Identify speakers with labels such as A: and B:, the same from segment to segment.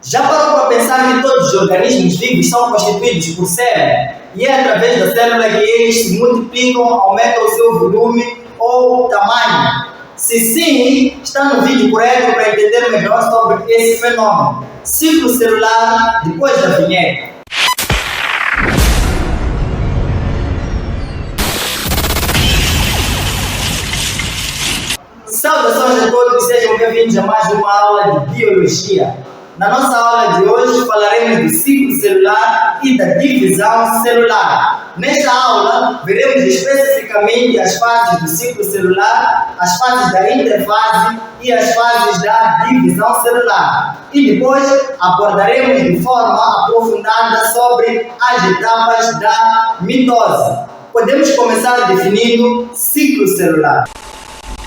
A: Já parou para pensar que todos os organismos vivos são constituídos por células? E é através da célula que eles se multiplicam, aumentam o seu volume ou tamanho? Se sim, está no vídeo correto para entender melhor sobre esse fenômeno. Ciclo celular, depois da vinheta. Saudações a todos e sejam bem-vindos a mais uma aula de Biologia. Na nossa aula de hoje falaremos do ciclo celular e da divisão celular. Nesta aula, veremos especificamente as fases do ciclo celular, as fases da interfase e as fases da divisão celular. E depois abordaremos de forma aprofundada sobre as etapas da mitose. Podemos começar definindo ciclo celular.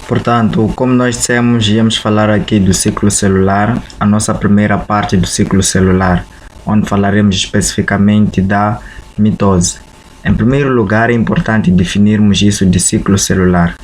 B: Portanto, como nós dissemos, íamos falar aqui do ciclo celular, a nossa primeira parte do ciclo celular, onde falaremos especificamente da mitose. Em primeiro lugar, é importante definirmos isso de ciclo celular.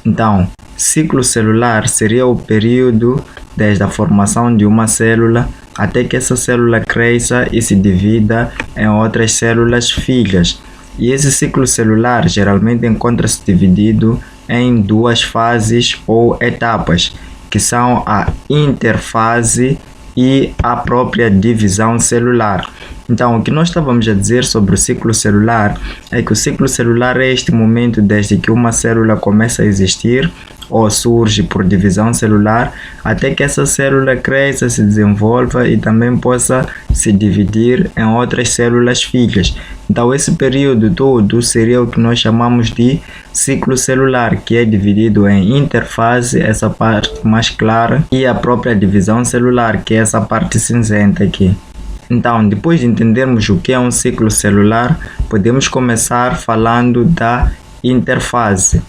B: Então, ciclo celular seria o período desde a formação de uma célula até que essa célula cresça e se divida em outras células filhas. E esse ciclo celular geralmente encontra-se dividido em duas fases ou etapas, que são a interfase e a própria divisão celular. Então, o que nós estávamos a dizer sobre o ciclo celular é que o ciclo celular é este momento desde que uma célula começa a existir ou surge por divisão celular, até que essa célula cresça, se desenvolva e também possa se dividir em outras células filhas. Então, esse período todo seria o que nós chamamos de ciclo celular, que é dividido em interfase, essa parte mais clara, e a própria divisão celular, que é essa parte cinzenta aqui. Então, depois de entendermos o que é um ciclo celular, podemos começar falando da interfase.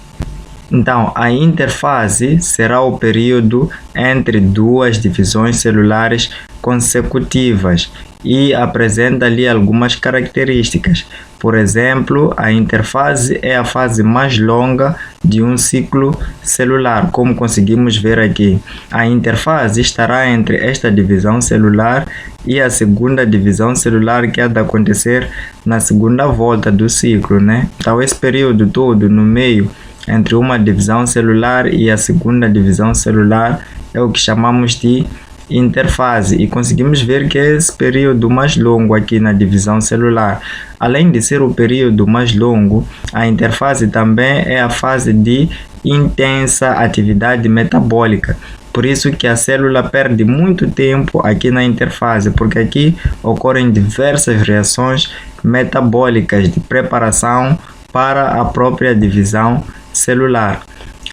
B: Então, a interfase será o período entre duas divisões celulares consecutivas e apresenta ali algumas características. Por exemplo, a interfase é a fase mais longa de um ciclo celular, como conseguimos ver aqui. A interfase estará entre esta divisão celular e a segunda divisão celular, que há de acontecer na segunda volta do ciclo, né? Então, esse período todo no meio entre uma divisão celular e a segunda divisão celular é o que chamamos de interfase, e conseguimos ver que é esse período mais longo aqui na divisão celular. Além de ser o período mais longo, a interfase também é a fase de intensa atividade metabólica. Por isso que a célula perde muito tempo aqui na interfase, porque aqui ocorrem diversas reações metabólicas de preparação para a própria divisão celular.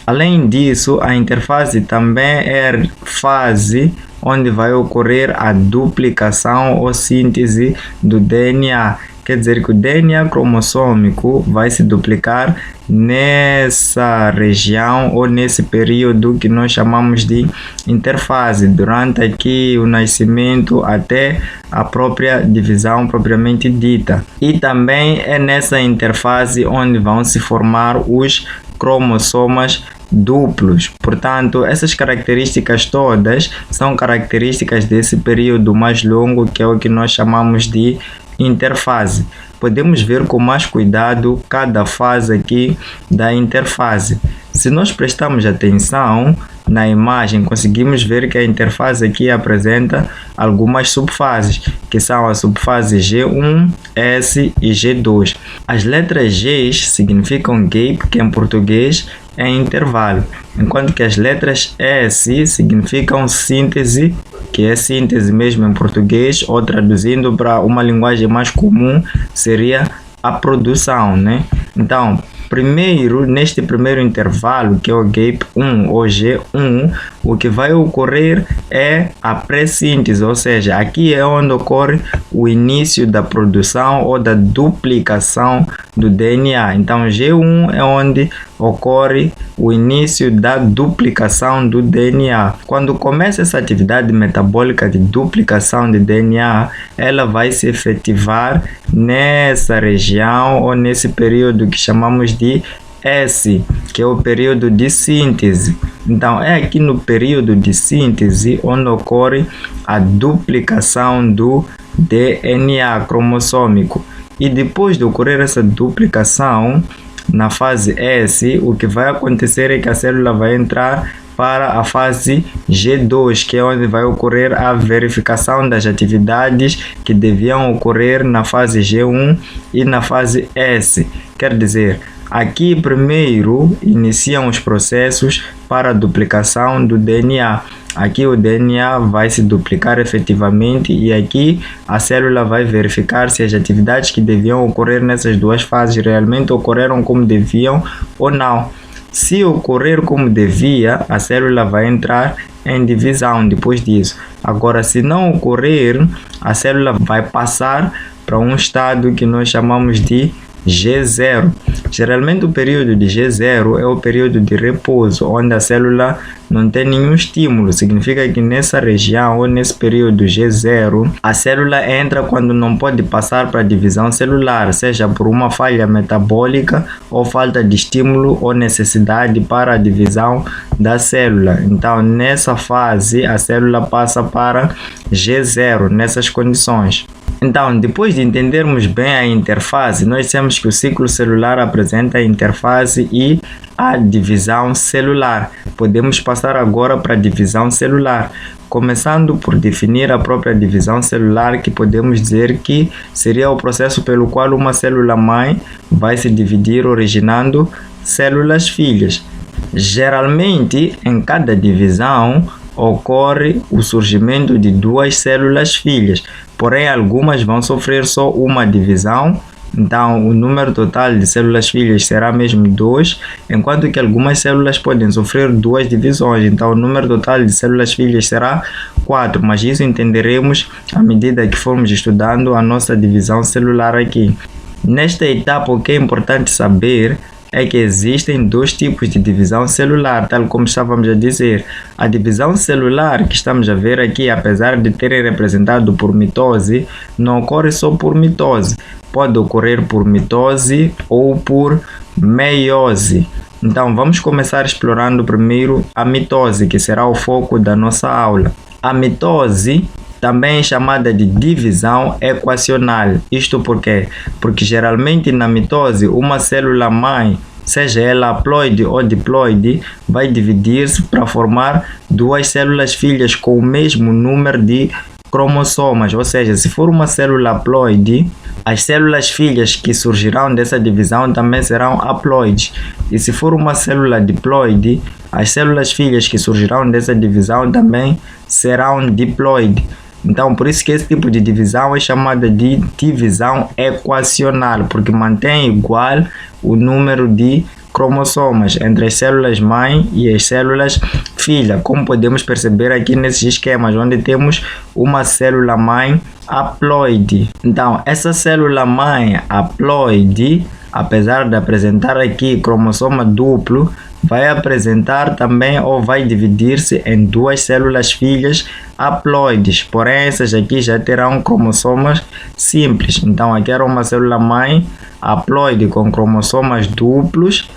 B: Além disso, a interfase também é a fase onde vai ocorrer a duplicação ou síntese do DNA. Quer dizer que o DNA cromossômico vai se duplicar nessa região ou nesse período que nós chamamos de interfase, durante aqui o nascimento até a própria divisão propriamente dita. E também é nessa interfase onde vão se formar os cromossomas duplos. Portanto, essas características todas são características desse período mais longo, que é o que nós chamamos de interfase. Podemos ver com mais cuidado cada fase aqui da interfase. Se nós prestarmos atenção na imagem, conseguimos ver que a interfase aqui apresenta algumas subfases, que são a subfase G1, S e G2. As letras G significam gap, que em português é intervalo, enquanto que as letras S significam síntese, que é síntese mesmo em português, ou traduzindo para uma linguagem mais comum, seria a produção, né? Então, primeiro, neste primeiro intervalo, que é o gap 1 ou G1, o que vai ocorrer é a pré-síntese, ou seja, aqui é onde ocorre o início da produção ou da duplicação do DNA. Então, G1 é onde ocorre o início da duplicação do DNA. Quando começa essa atividade metabólica de duplicação de DNA, ela vai se efetivar nessa região ou nesse período que chamamos de S, que é o período de síntese. Então, é aqui no período de síntese onde ocorre a duplicação do DNA cromossômico. E depois de ocorrer essa duplicação, na fase S, o que vai acontecer é que a célula vai entrar para a fase G2, que é onde vai ocorrer a verificação das atividades que deviam ocorrer na fase G1 e na fase S. Quer dizer, aqui primeiro iniciam os processos para a duplicação do DNA. Aqui o DNA vai se duplicar efetivamente e aqui a célula vai verificar se as atividades que deviam ocorrer nessas duas fases realmente ocorreram como deviam ou não. Se ocorrer como devia, a célula vai entrar em divisão depois disso. Agora, se não ocorrer, a célula vai passar para um estado que nós chamamos de G0. Geralmente o período de G0 é o período de repouso, onde a célula não tem nenhum estímulo. Significa que nessa região ou nesse período G0, a célula entra quando não pode passar para a divisão celular, seja por uma falha metabólica ou falta de estímulo ou necessidade para a divisão da célula. Então, nessa fase, a célula passa para G0, nessas condições. Então, depois de entendermos bem a interface, nós temos que o ciclo celular apresenta a interface e a divisão celular. Podemos passar agora para a divisão celular, começando por definir a própria divisão celular, que podemos dizer que seria o processo pelo qual uma célula-mãe vai se dividir, originando células filhas. Geralmente, em cada divisão, ocorre o surgimento de duas células filhas, porém algumas vão sofrer só uma divisão, então o número total de células filhas será mesmo 2, enquanto que algumas células podem sofrer duas divisões, então o número total de células filhas será 4, mas isso entenderemos à medida que formos estudando a nossa divisão celular aqui. Nesta etapa, o que é importante saber é que existem dois tipos de divisão celular, tal como estávamos a dizer. A divisão celular que estamos a ver aqui, apesar de terem representado por mitose, não ocorre só por mitose. Pode ocorrer por mitose ou por meiose. Então, vamos começar explorando primeiro a mitose, que será o foco da nossa aula. A mitose também é chamada de divisão equacional. Isto por quê? Porque geralmente na mitose, uma célula-mãe, seja ela haploide ou diploide, vai dividir-se para formar duas células filhas com o mesmo número de cromossomas. Ou seja, se for uma célula haploide, as células filhas que surgirão dessa divisão também serão haploides. E se for uma célula diploide, as células filhas que surgirão dessa divisão também serão diploides. Então, por isso que esse tipo de divisão é chamada de divisão equacional, porque mantém igual o número de cromossomas entre as células mãe e as células filha, como podemos perceber aqui nesses esquemas, onde temos uma célula mãe haploide. Então, essa célula mãe haploide, apesar de apresentar aqui cromossoma duplo, vai apresentar também ou vai dividir-se em duas células filhas haploides, porém essas aqui já terão cromossomas simples. Então aqui era uma célula mãe haploide com cromossomas duplos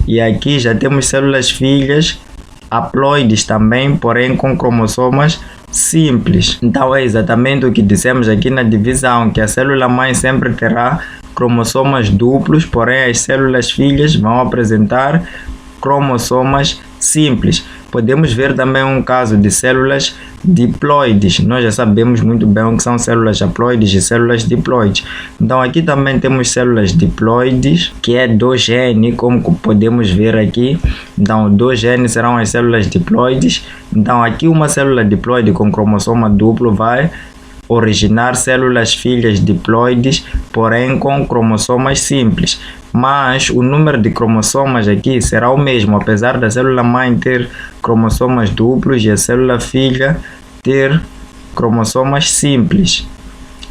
B: e aqui já temos células filhas haploides também, porém com cromossomas simples. Então é exatamente o que dissemos aqui na divisão, que a célula mãe sempre terá cromossomas duplos, porém as células filhas vão apresentar cromossomas simples. Podemos ver também um caso de células diploides. Nós já sabemos muito bem o que são células haploides e células diploides. Então aqui também temos células diploides, que é 2N, como podemos ver aqui. Então 2N serão as células diploides. Então aqui uma célula diploide com cromossoma duplo vai originar células filhas diploides, porém com cromossomas simples. Mas o número de cromossomas aqui será o mesmo, apesar da célula mãe ter cromossomas duplos e a célula filha ter cromossomas simples.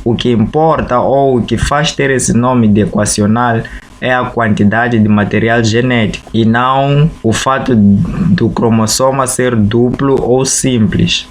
B: O que importa ou o que faz ter esse nome de equacional é a quantidade de material genético e não o fato do cromossoma ser duplo ou simples.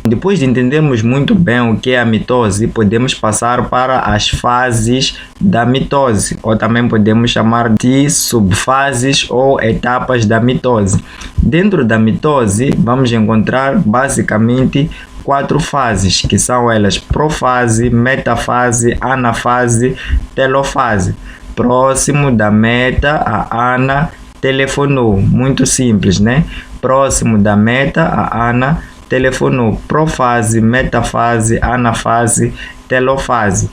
B: Depois de entendermos muito bem o que é a mitose, podemos passar para as fases da mitose, ou também podemos chamar de subfases ou etapas da mitose. Dentro da mitose, vamos encontrar basicamente 4 fases, que são elas profase, metafase, anafase, telofase. Próximo da meta, a Ana telefonou. Muito simples, né? Próximo da meta, a Ana telefonou. Profase, metafase, anafase, telofase.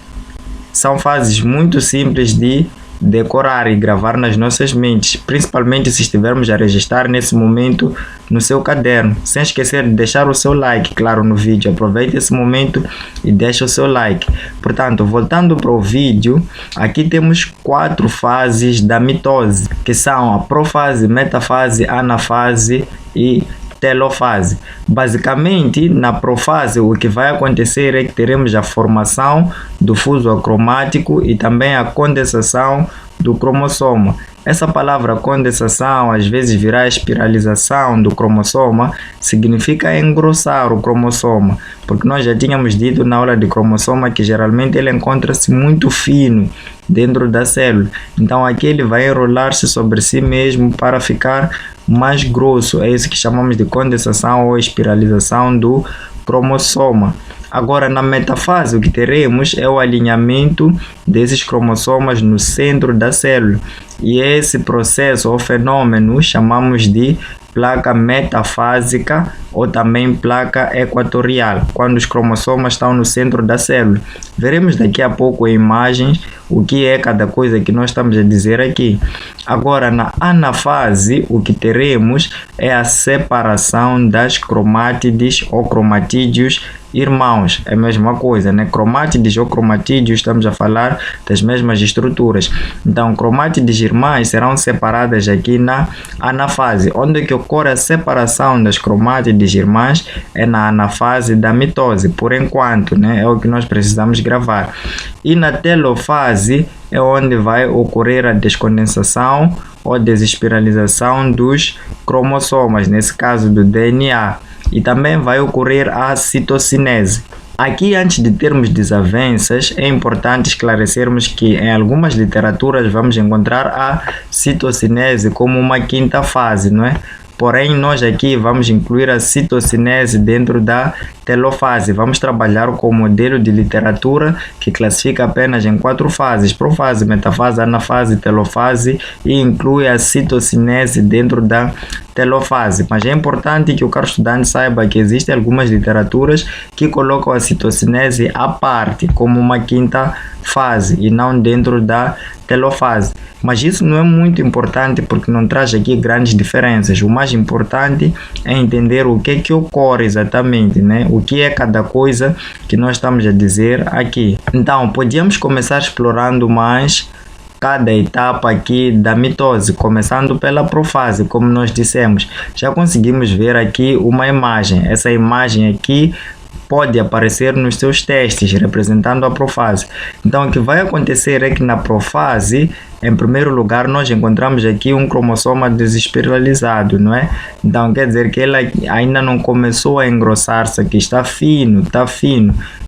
B: São fases muito simples de decorar e gravar nas nossas mentes, principalmente se estivermos a registrar nesse momento no seu caderno. Sem esquecer de deixar o seu like, claro, no vídeo. Aproveite esse momento e deixe o seu like. Portanto, voltando para o vídeo, aqui temos 4 fases da mitose, que são a profase, metafase, anafase e telofase. Basicamente, na profase, o que vai acontecer é que teremos a formação do fuso acromático e também a condensação do cromossoma. Essa palavra condensação, às vezes virá espiralização do cromossoma, significa engrossar o cromossoma, porque nós já tínhamos dito na aula de cromossoma que geralmente ele encontra-se muito fino dentro da célula. Então aqui ele vai enrolar-se sobre si mesmo para ficar mais grosso. É isso que chamamos de condensação ou espiralização do cromossoma. Agora, na metafase, o que teremos é o alinhamento desses cromossomas no centro da célula. E esse processo ou fenômeno chamamos de placa metafásica ou também placa equatorial, quando os cromossomas estão no centro da célula. Veremos daqui a pouco em imagens o que é cada coisa que nós estamos a dizer aqui. Agora, na anafase, o que teremos é a separação das cromátides ou cromatídeos irmãos. É a mesma coisa, né? Cromátides ou cromatídeos, estamos a falar das mesmas estruturas. Então, cromátides irmãs serão separadas aqui na anafase. Onde que ocorre a separação das cromátides irmãs é na anafase da mitose, por enquanto, né? É o que nós precisamos gravar. E na telofase é onde vai ocorrer a descondensação ou desespiralização dos cromossomas, nesse caso do DNA. E também vai ocorrer a citocinese. Aqui, antes de termos desavenças, é importante esclarecermos que em algumas literaturas vamos encontrar a citocinese como uma 5ª fase, não é? Porém, nós aqui vamos incluir a citocinese dentro da telofase. Vamos trabalhar com o modelo de literatura que classifica apenas em 4 fases: profase, metafase, anafase, telofase, e inclui a citocinese dentro da telofase. Mas é importante que o caro estudante saiba que existem algumas literaturas que colocam a citocinese à parte, como uma 5ª fase e não dentro da telofase. Mas isso não é muito importante porque não traz aqui grandes diferenças. O mais importante é entender o que ocorre exatamente, né? O que é cada coisa que nós estamos a dizer aqui. Então, podíamos começar explorando mais cada etapa aqui da mitose, começando pela profase, como nós dissemos. Já conseguimos ver aqui uma imagem. Essa imagem aqui pode aparecer nos seus testes, representando a profase. Então, o que vai acontecer é que na profase, em primeiro lugar, nós encontramos aqui um cromossoma desespiralizado, não é? Então, quer dizer que ele ainda não começou a engrossar-se, aqui está fino,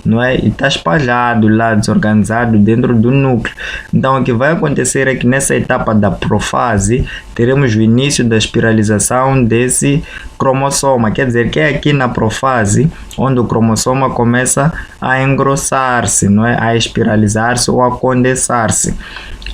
B: não é? E está espalhado lá, desorganizado dentro do núcleo. Então, o que vai acontecer é que nessa etapa da profase, teremos o início da espiralização desse cromossoma. Quer dizer que é aqui na profase onde o cromossoma começa a engrossar-se, não é? A espiralizar-se ou a condensar-se.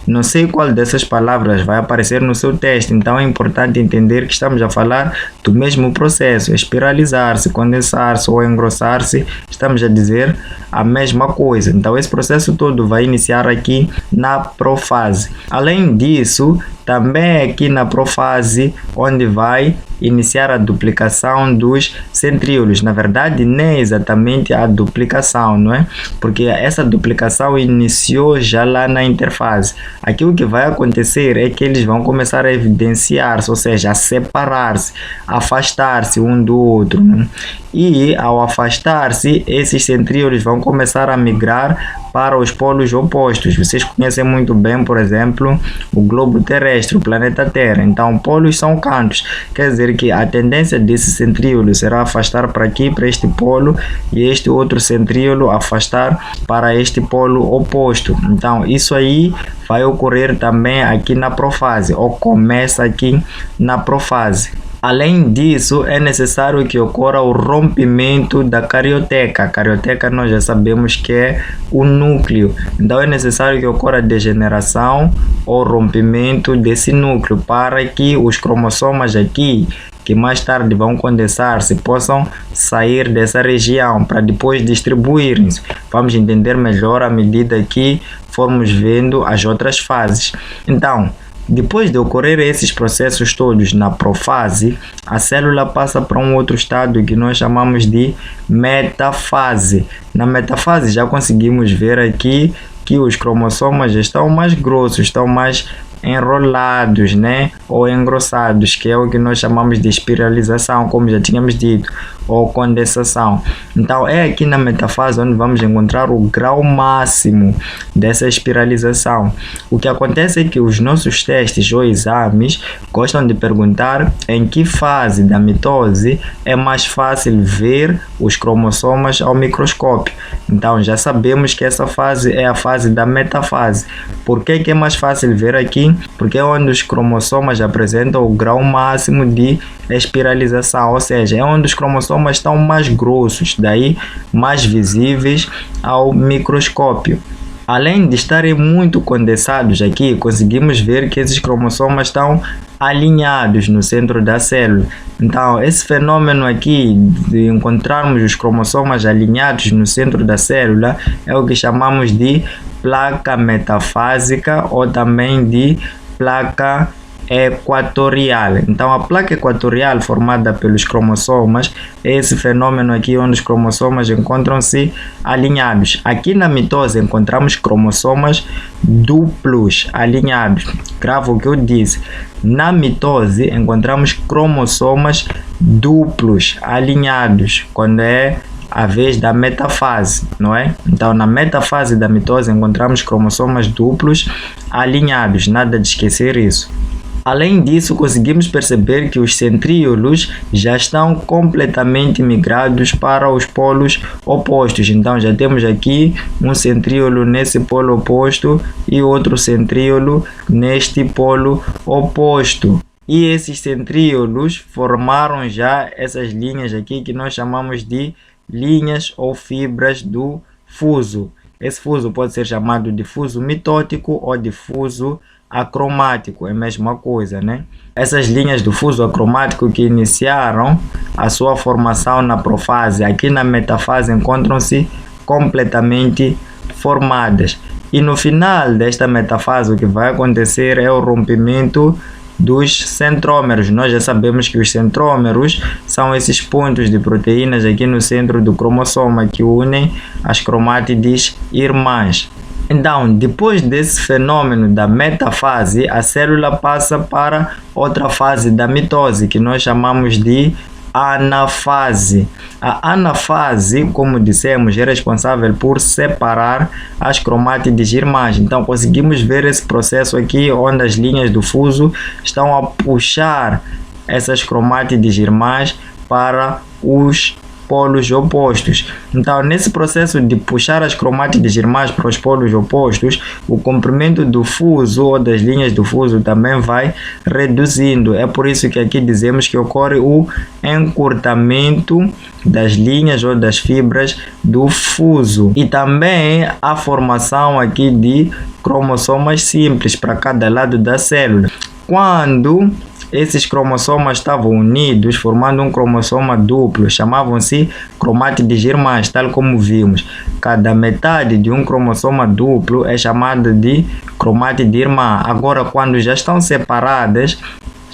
B: Não sei qual dessas palavras vai aparecer no seu teste, então é importante entender que estamos a falar do mesmo processo: espiralizar-se, condensar-se ou engrossar-se. Estamos a dizer a mesma coisa. Então esse processo todo vai iniciar aqui na profase. Além disso, também é aqui na profase onde vai iniciar a duplicação dos centríolos. Na verdade, nem exatamente a duplicação, não é? Porque essa duplicação iniciou já lá na interfase. Aqui o que vai acontecer é que eles vão começar a evidenciar-se, ou seja, a separar-se, afastar-se um do outro, né? E ao afastar-se, esses centríolos vão começar a migrar para os polos opostos. Vocês conhecem muito bem, por exemplo, o globo terrestre, o planeta Terra. Então, polos são cantos. Quer dizer que a tendência desse centríolo será afastar para aqui, para este polo, e este outro centríolo afastar para este polo oposto. Então, isso aí vai ocorrer também aqui na profase, ou começa aqui na profase. Além disso, é necessário que ocorra o rompimento da carioteca. A carioteca nós já sabemos que é o núcleo. Então é necessário que ocorra a degeneração ou rompimento desse núcleo para que os cromossomas aqui, que mais tarde vão condensar-se, possam sair dessa região para depois distribuírem-se. Vamos entender melhor à medida que formos vendo as outras fases. Então, depois de ocorrer esses processos todos na profase, a célula passa para um outro estado que nós chamamos de metafase. Na metafase já conseguimos ver aqui que os cromossomas estão mais grossos, estão mais enrolados, né? Ou engrossados, que é o que nós chamamos de espiralização, como já tínhamos dito, ou condensação. Então é aqui na metafase onde vamos encontrar o grau máximo dessa espiralização. O que acontece é que os nossos testes ou exames gostam de perguntar em que fase da mitose é mais fácil ver os cromossomas ao microscópio. Então já sabemos que essa fase é a fase da metafase. Por que é mais fácil ver aqui? Porque é onde os cromossomas apresentam o grau máximo de espiralização, ou seja, é onde os cromossomas estão mais grossos, daí mais visíveis ao microscópio. Além de estarem muito condensados aqui, conseguimos ver que esses cromossomas estão alinhados no centro da célula. Então, esse fenômeno aqui de encontrarmos os cromossomas alinhados no centro da célula é o que chamamos de placa metafásica ou também de placa equatorial. Então, a placa equatorial formada pelos cromossomas é esse fenômeno aqui onde os cromossomas encontram-se alinhados. Aqui na mitose encontramos cromossomas duplos alinhados. Grava o que eu disse. Na mitose encontramos cromossomas duplos alinhados quando é a vez da metafase, não é? Então, na metafase da mitose encontramos cromossomas duplos alinhados. Nada de esquecer isso. Além disso, conseguimos perceber que os centríolos já estão completamente migrados para os polos opostos. Então, já temos aqui um centríolo nesse polo oposto e outro centríolo neste polo oposto. E esses centríolos formaram já essas linhas aqui que nós chamamos de linhas ou fibras do fuso. Esse fuso pode ser chamado de fuso mitótico ou de fuso acromático, é a mesma coisa, né? Essas linhas do fuso acromático que iniciaram a sua formação na profase, aqui na metafase encontram-se completamente formadas. E no final desta metafase o que vai acontecer é o rompimento dos centrómeros. Nós já sabemos que os centrómeros são esses pontos de proteínas aqui no centro do cromossoma que unem as cromátides irmãs. Então, depois desse fenômeno da metafase, a célula passa para outra fase da mitose, que nós chamamos de anafase. A anafase, como dissemos, é responsável por separar as cromátides irmãs. Então, conseguimos ver esse processo aqui, onde as linhas do fuso estão a puxar essas cromátides irmãs para os polos opostos. Então, nesse processo de puxar as cromátides irmãs para os polos opostos, o comprimento do fuso ou das linhas do fuso também vai reduzindo. É por isso que aqui dizemos que ocorre o encurtamento das linhas ou das fibras do fuso. E também a formação aqui de cromossomas simples para cada lado da célula. Quando esses cromossomas estavam unidos, formando um cromossoma duplo, chamavam-se cromátides irmãs, tal como vimos. Cada metade de um cromossoma duplo é chamada de cromátide irmã. Agora, quando já estão separadas,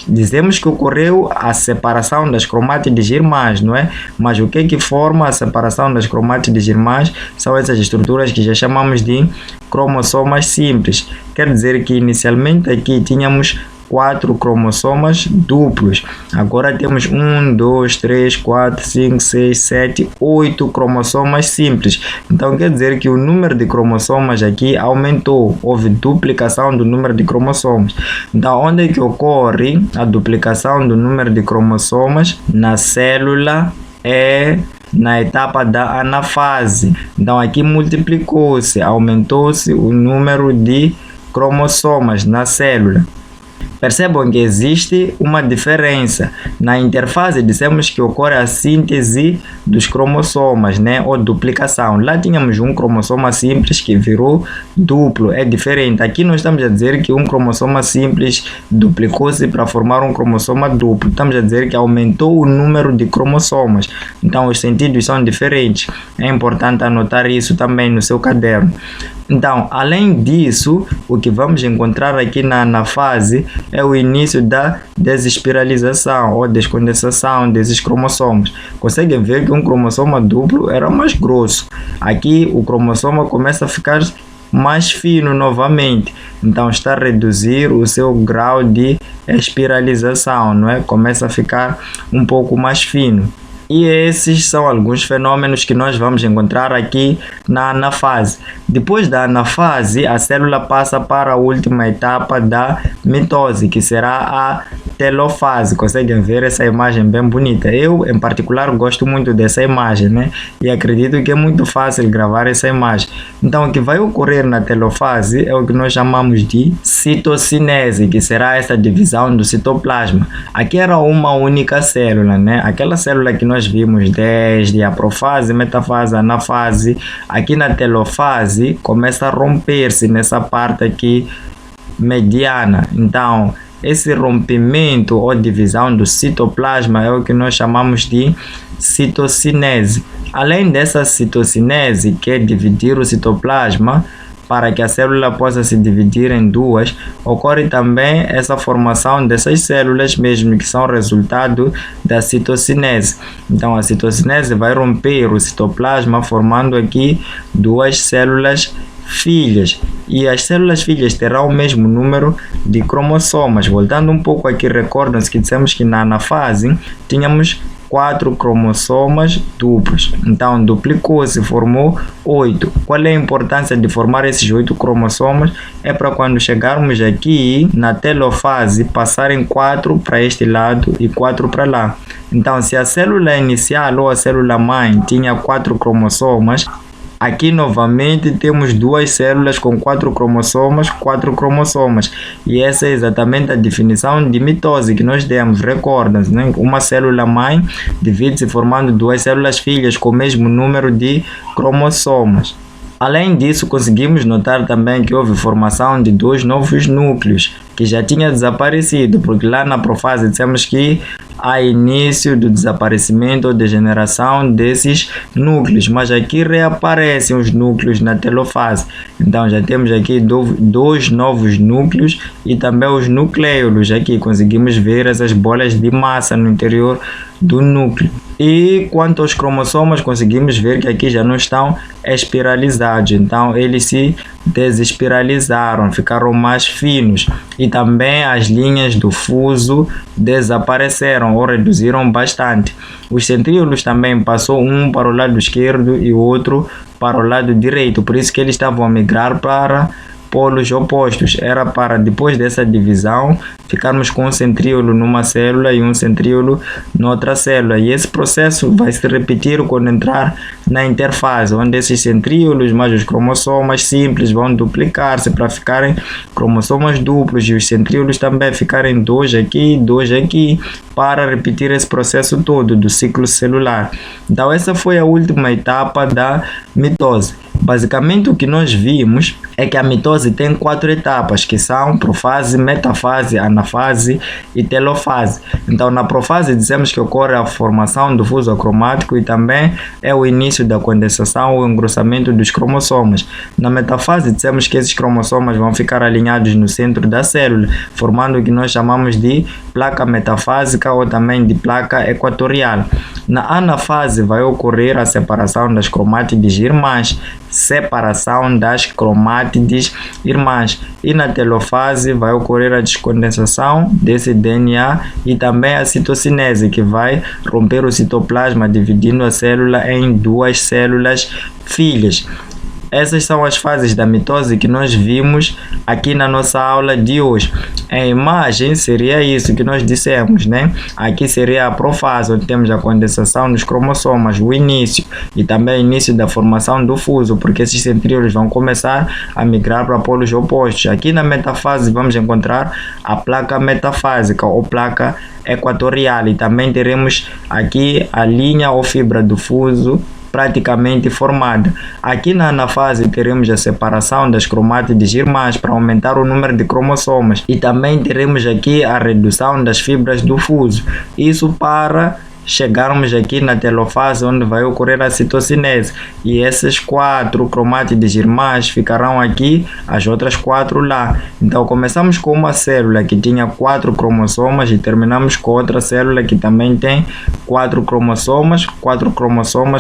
B: dizemos que ocorreu a separação das cromátides irmãs, não é? Mas o que forma a separação das cromátides irmãs são essas estruturas que já chamamos de cromossomas simples. Quer dizer que inicialmente aqui tínhamos 4 cromossomas duplos. Agora temos 1, 2, 3, 4, 5, 6, 7, 8 cromossomas simples. Então quer dizer que o número de cromossomas aqui aumentou, houve duplicação do número de cromossomas. Então onde é que ocorre a duplicação do número de cromossomas? Na célula é na etapa da anafase. Então aqui multiplicou-se, aumentou-se o número de cromossomas na célula. Percebam que existe uma diferença. Na interfase dissemos que ocorre a síntese dos cromossomas, né? Ou duplicação. Lá tínhamos um cromossoma simples que virou duplo, é diferente. Aqui nós estamos a dizer que um cromossoma simples duplicou-se para formar um cromossoma duplo. Estamos a dizer que aumentou o número de cromossomas. Então os sentidos são diferentes. É importante anotar isso também no seu caderno. Então, além disso, o que vamos encontrar aqui na anafase é o início da desespiralização ou descondensação desses cromossomos. Conseguem ver que um cromossoma duplo era mais grosso. Aqui o cromossoma começa a ficar mais fino novamente. Então está a reduzir o seu grau de espiralização, não é? Começa a ficar um pouco mais fino. E esses são alguns fenômenos que nós vamos encontrar aqui na anafase. Depois da anafase, a célula passa para a última etapa da mitose, que será a telofase. Conseguem ver essa imagem bem bonita? Eu, em particular, gosto muito dessa imagem, né? E acredito que é muito fácil gravar essa imagem. Então, o que vai ocorrer na telofase é o que nós chamamos de citocinese, que será essa divisão do citoplasma. Aqui era uma única célula, né? Aquela célula que nós vimos desde a profase, metafase, anafase. Aqui na telofase começa a romper-se nessa parte aqui mediana. Então, esse rompimento ou divisão do citoplasma é o que nós chamamos de citocinese. Além dessa citocinese, que é dividir o citoplasma para que a célula possa se dividir em duas, ocorre também essa formação dessas células mesmo, que são resultado da citocinese. Então a citocinese vai romper o citoplasma, formando aqui duas células filhas, e as células filhas terão o mesmo número de cromossomas. Voltando um pouco aqui, recordam-se que dissemos que na anafase tínhamos 4 cromossomas duplos. Então duplicou-se, formou 8. Qual é a importância de formar esses 8 cromossomas? É para quando chegarmos aqui na telofase passarem 4 para este lado e 4 para lá. Então se a célula inicial ou a célula mãe tinha 4 cromossomas, aqui novamente temos duas células com 4 cromossomas, e essa é exatamente a definição de mitose que nós demos. Recordam-se, né? Uma célula mãe divide-se formando duas células filhas com o mesmo número de cromossomas. Além disso, conseguimos notar também que houve formação de 2 novos núcleos que já tinha desaparecido, porque lá na profase dissemos que há início do desaparecimento ou degeneração desses núcleos, mas aqui reaparecem os núcleos na telofase. Então já temos aqui 2 novos núcleos e também os nucleolos. Aqui conseguimos ver essas bolas de massa no interior do núcleo. E quanto aos cromossomas, conseguimos ver que aqui já não estão espiralizados, então eles se desespiralizaram, ficaram mais finos, e também as linhas do fuso desapareceram ou reduziram bastante. Os centríolos também passou um para o lado esquerdo e o outro para o lado direito, por isso que eles estavam a migrar para polos opostos. Era para, depois dessa divisão, ficarmos com um centríolo numa célula e um centríolo noutra célula, e esse processo vai se repetir quando entrar na interfase, onde esses centríolos mais os cromossomas simples vão duplicar-se para ficarem cromossomas duplos, e os centríolos também ficarem 2 aqui, 2 aqui, para repetir esse processo todo do ciclo celular. Então essa foi a última etapa da mitose. Basicamente o que nós vimos é que a mitose tem 4 etapas, que são profase, metafase, anafase e telofase. Então na profase dizemos que ocorre a formação do fuso acromático e também é o início da condensação ou engrossamento dos cromossomas. Na metafase dizemos que esses cromossomas vão ficar alinhados no centro da célula, formando o que nós chamamos de placa metafásica ou também de placa equatorial. Na anafase vai ocorrer a separação das cromátides irmãs, separação das cromátides irmãs. E na telofase vai ocorrer a descondensação desse DNA e também a citocinese, que vai romper o citoplasma, dividindo a célula em duas células filhas. Essas são as fases da mitose que nós vimos aqui na nossa aula de hoje. Em imagem seria isso que nós dissemos, né? Aqui seria a profase, onde temos a condensação dos cromossomas, o início e também o início da formação do fuso, porque esses centríolos vão começar a migrar para polos opostos. Aqui na metafase vamos encontrar a placa metafásica ou placa equatorial, e também teremos aqui a linha ou fibra do fuso praticamente formada. Aqui na anafase teremos a separação das cromátides irmãs para aumentar o número de cromossomas, e também teremos aqui a redução das fibras do fuso. Isso para chegarmos aqui na telofase, onde vai ocorrer a citocinese, e essas 4 cromátides irmãs ficarão aqui, as outras 4 lá. Então começamos com uma célula que tinha 4 cromossomas e terminamos com outra célula que também tem 4 cromossomas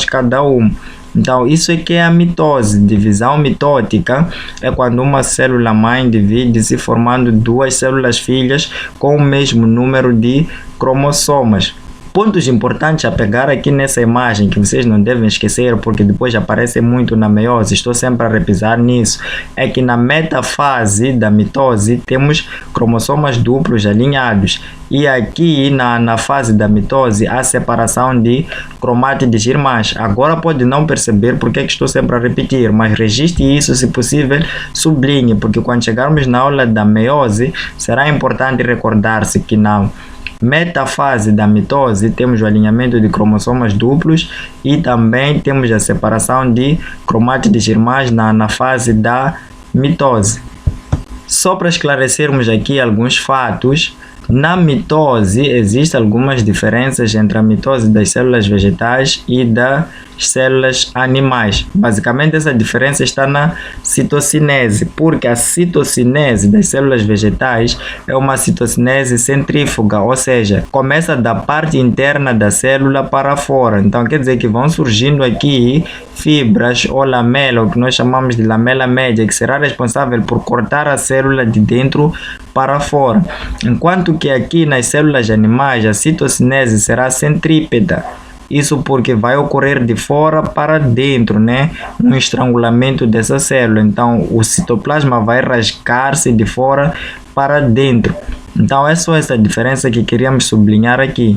B: cada um. Então isso é que é a mitose. Divisão mitótica é quando uma célula mãe divide-se formando 2 células filhas com o mesmo número de cromossomas. Pontos importantes a pegar aqui nessa imagem que vocês não devem esquecer, porque depois aparece muito na meiose, estou sempre a repisar nisso, é que na metafase da mitose temos cromossomas duplos alinhados, e aqui na fase da mitose há separação de cromátides irmãs. Agora pode não perceber porque é que estou sempre a repetir, mas registre isso, se possível sublinhe, porque quando chegarmos na aula da meiose será importante recordar-se que na metafase da mitose temos o alinhamento de cromossomas duplos e também temos a separação de cromátides irmãs na fase da mitose. Só para esclarecermos aqui alguns fatos, na mitose existem algumas diferenças entre a mitose das células vegetais e das células animais. Basicamente essa diferença está na citocinese, porque a citocinese das células vegetais é uma citocinese centrífuga, ou seja, começa da parte interna da célula para fora. Então quer dizer que vão surgindo aqui fibras ou lamela, o que nós chamamos de lamela média, que será responsável por cortar a célula de dentro para fora. Enquanto que aqui nas células animais a citocinese será centrípeta. Isso porque vai ocorrer de fora para dentro, né? Um estrangulamento dessa célula. Então o citoplasma vai rasgar-se de fora para dentro. Então é só essa diferença que queríamos sublinhar aqui.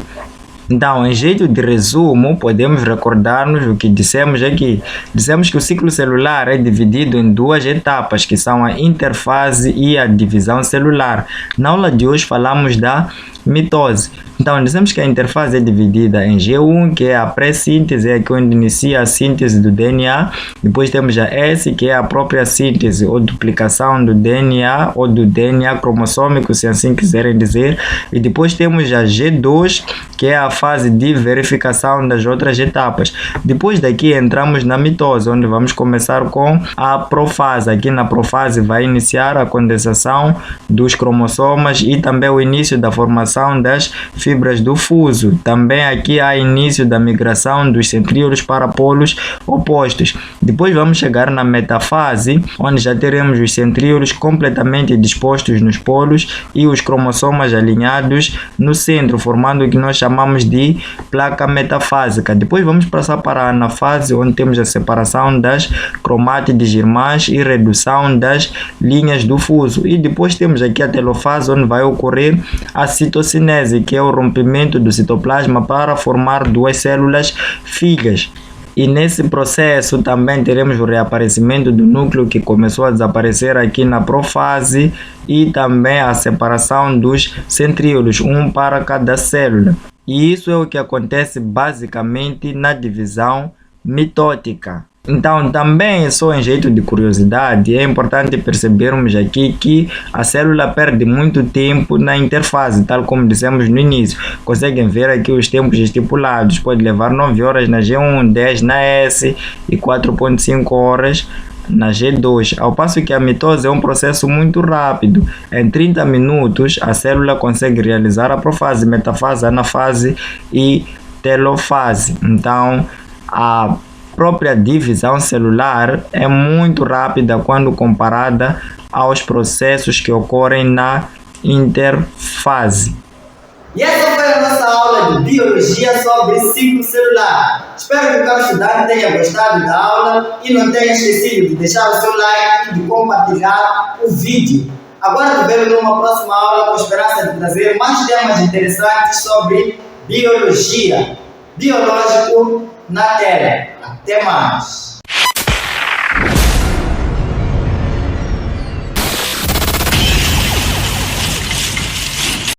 B: Então, em jeito de resumo, podemos recordar-nos o que dissemos aqui. Dissemos que o ciclo celular é dividido em 2 etapas, que são a interfase e a divisão celular. Na aula de hoje falamos da mitose. Então, dizemos que a interfase é dividida em G1, que é a pré-síntese, é aqui onde inicia a síntese do DNA. Depois temos a S, que é a própria síntese ou duplicação do DNA ou do DNA cromossômico, se assim quiserem dizer. E depois temos a G2, que é a fase de verificação das outras etapas. Depois daqui entramos na mitose, onde vamos começar com a profase. Aqui na profase vai iniciar a condensação dos cromossomas e também o início da formação das fibras do fuso. Também aqui há início da migração dos centríolos para polos opostos. Depois vamos chegar na metafase, onde já teremos os centríolos completamente dispostos nos polos e os cromossomas alinhados no centro, formando o que nós chamamos de placa metafásica. Depois vamos passar para a anafase, onde temos a separação das cromátides irmãs e redução das linhas do fuso. E depois temos aqui a telofase, onde vai ocorrer a citocinese, que é o rompimento do citoplasma para formar 2 células filhas. E nesse processo também teremos o reaparecimento do núcleo que começou a desaparecer aqui na profase e também a separação dos centríolos, um para cada célula. E isso é o que acontece basicamente na divisão mitótica. Então, também só em jeito de curiosidade, é importante percebermos aqui que a célula perde muito tempo na interfase, tal como dissemos no início. Conseguem ver aqui os tempos estipulados, pode levar 9 horas na G1, 10 na S e 4,5 horas na G2, ao passo que a mitose é um processo muito rápido. Em 30 minutos, a célula consegue realizar a profase, metafase, anafase e telofase. Então, a própria divisão celular é muito rápida quando comparada aos processos que ocorrem na interfase.
A: E essa foi a nossa aula de biologia sobre ciclo celular. Espero que o caro estudante tenha gostado da aula e não tenha esquecido de deixar o seu like e de compartilhar o vídeo. Agora nos vemos numa próxima aula com a esperança de trazer mais temas interessantes sobre biologia, biológico na Terra. Até mais!